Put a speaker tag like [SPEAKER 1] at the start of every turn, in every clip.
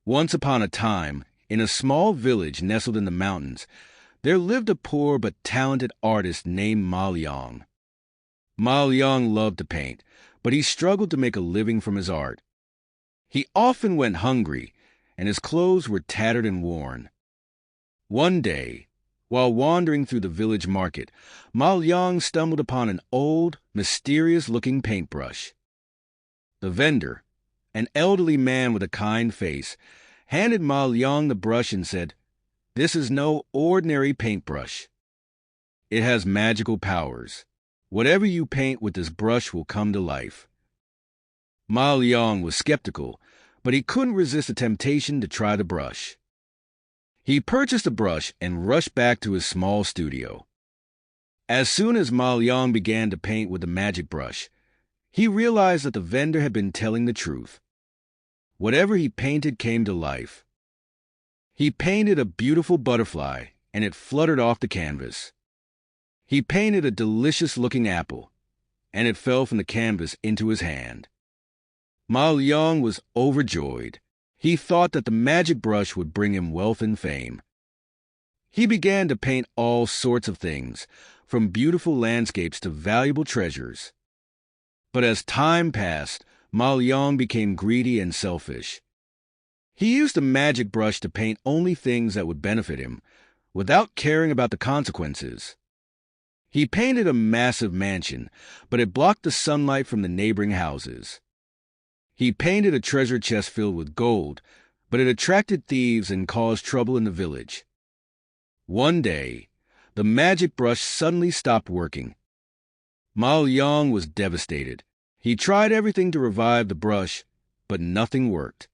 [SPEAKER 1] Once upon a time, in a small village nestled in the mountains, there lived a poor but talented artist named Ma Liang. Ma Liang loved to paint, but he struggled to make a living from his art. He often went hungry, and his clothes were tattered and worn. One day, while wandering through the village market, Ma Liang stumbled upon an old, mysterious-looking paintbrush. The vendor, an elderly man with a kind face, handed Ma Liang the brush and said, "This is no ordinary paintbrush. It has magical powers. Whatever you paint with this brush will come to life." Ma Liang was skeptical, but he couldn't resist the temptation to try the brush. He purchased the brush and rushed back to his small studio. As soon as Ma Liang began to paint with the magic brush, he realized that the vendor had been telling the truth. Whatever he painted came to life. He painted a beautiful butterfly, and it fluttered off the canvas. He painted a delicious-looking apple, and it fell from the canvas into his hand. Ma Liang was overjoyed. He thought that the magic brush would bring him wealth and fame. He began to paint all sorts of things, from beautiful landscapes to valuable treasures. But as time passed, Ma Liang became greedy and selfish. He used the magic brush to paint only things that would benefit him, without caring about the consequences. He painted a massive mansion, but it blocked the sunlight from the neighboring houses. He painted a treasure chest filled with gold, but it attracted thieves and caused trouble in the village. One day, the magic brush suddenly stopped working. Ma Liang was devastated. He tried everything to revive the brush, but nothing worked.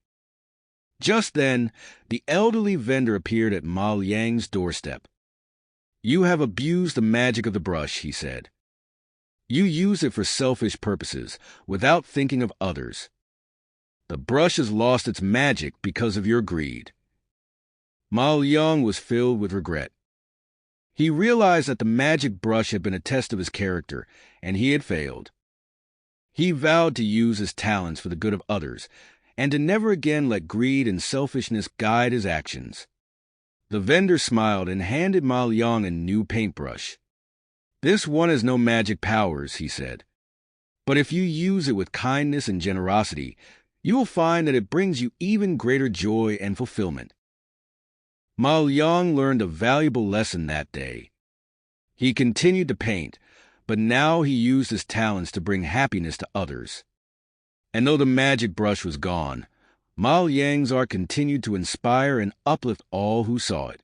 [SPEAKER 1] Just then, the elderly vendor appeared at Ma Liang's doorstep. "You have abused the magic of the brush," he said. "You use it for selfish purposes, without thinking of others. The brush has lost its magic because of your greed." Ma Liang was filled with regret. He realized that the magic brush had been a test of his character, and he had failed. He vowed to use his talents for the good of others, and to never again let greed and selfishness guide his actions. The vendor smiled and handed Ma Liang a new paintbrush. "This one has no magic powers," he said. "But if you use it with kindness and generosity, you will find that it brings you even greater joy and fulfillment." Ma Liang learned a valuable lesson that day. He continued to paint, but now he used his talents to bring happiness to others. And though the magic brush was gone, Ma Liang's art continued to inspire and uplift all who saw it.